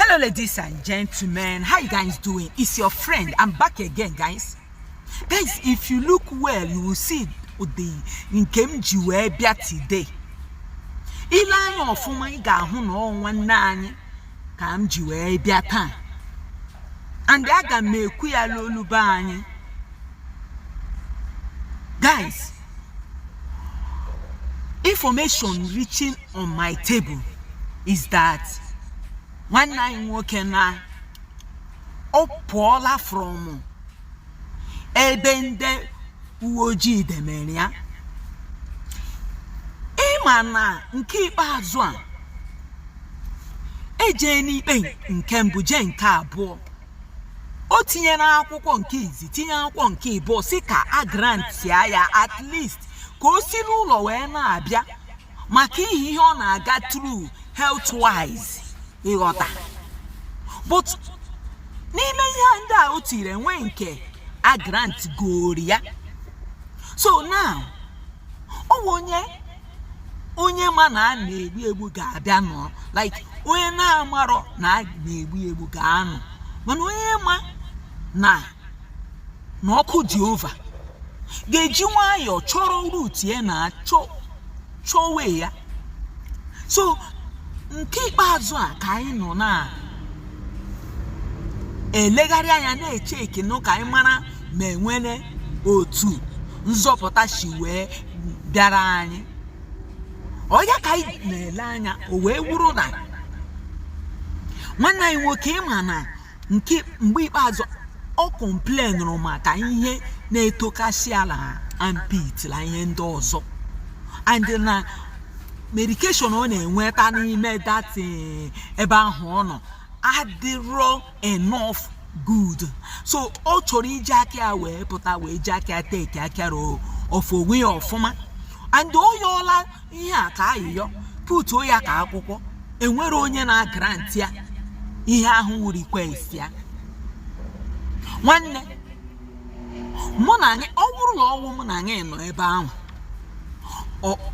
Hello ladies and gentlemen, how you guys doing? It's your friend. I'm back again, guys. Guys, if you look well, you will see the nkem jiwe bia today. Ile anya ofuma ị ga-ahụ na nwanne anyị ka m jiwe bia taa. And aga m ekwu ya loluba anyị. Guys, information reaching on my table is that one night walking na opola from ebende uoji demeria imana nke ikpeazụ a eje n'ikpe nke mbụ je nke abụọ o tinye na akwụkwọ nke izi tinye akwụkwọ nke ịbụọ si ka a grant ya at least ka o si n'ụlọ wee na-abịa maka ihe ọ na-aga through health wise ịghọta. But n'ime ihe ndị a o tire nwe nke a grant goria. So now onye ma na na-egbu egbu ga-abịa nọ, like onye na-amarọ na na-egbu egbu ga-anọ, mana onye ma na ọkụ Jehova ga-eji nwayọ chọrọ root ya na chọwe ya. So nke ikpeazụ a ka anyị nọ na elegharị anya na-eche ekene ka anyị mara ma enwere otu nzọpụta si wee bịara anyị. Ọya ka anyị na-ele anya o wee wuru na nwanne anyị nwoke ịma na nke mgbe ikpeazụ ọ complainụrụ maka ihe na-etokasị ala armpit la ihe ndị ọzọ, and na medication ọ na-enweta n'ime that ebe ahụ ọ nọ adịrọ enough good. So ọ chọrọ iji aka ya wee pụta wee ji aka ya teki akara of onwe ya ọfụma, and o yọọla ihe a ka ayịyọ putuo ya ka akwụkwọ enwere onye na grant ya ihe ahụ request ya. Nwanne mụ na anyị ọ bụrụ na ọnwụ mụ na anyị nọ ebe ahụ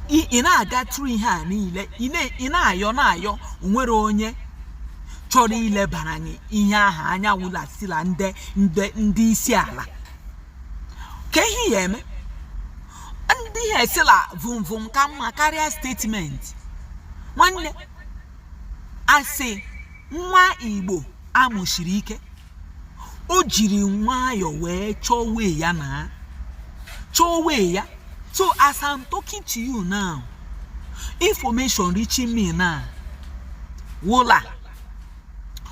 ị na-aga through ihe a niile ị na-ayọ nwere onye chọrọ ilebara anyị ihe ahụ anya wụlasịla ndị isi ala ka ihe ya eme. Ndị ihe esila vumvum ka mma karịa statement. Nwanne asị nwa Igbo amụshiri ike o jiri nwayọ wee chọwe ya. So as I'm talking to you now, information reaching me now, wola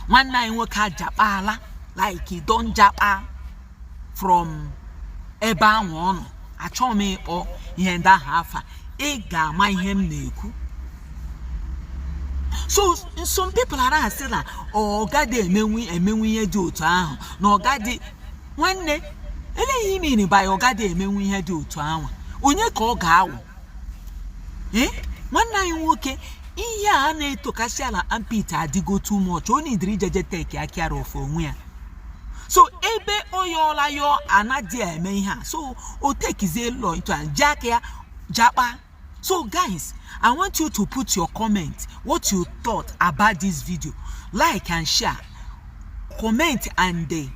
nwanne anyị nwoke ajapala like he don japa from ebe ahụ ọ nọ. Achọ m ịkpọ ihe ndị ahụ afa, ị ga-ama ihe m na-ekwu. So some people are asị na ọ gadi emenwu ihe dị otu ahụ na ọ gadi. Nwanne eleghị imiri by ọ gadi emenwu ihe dị otu ahụ onye ka ọ ga-awụ? Nwanne anyị nwoke ihe a na-etokasị ala armpit adịgo too much. O nidiri ijeje teki akịara ofe onwe ya. So ebe oyọọla yọ anadị eme ihe a, so o tekizie lọ into and jack ya japa. So guys, I want you to put your comment what you thought about this video, like and share, comment and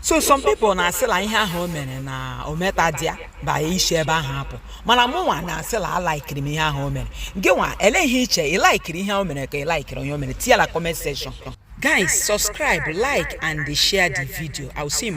so some people na asịla ihe ahụ o mere na o metadia ba ishi ebe ahụ apụ, mana mụ nwa na asịla alaikiri m ihe ahụ o mere. Nke nwa ele ihe iche ị laikiri ihe o mere ka ị laikiri onye o mere? Tia la comment section. Guys, subscribe, like and share the video. I'll see you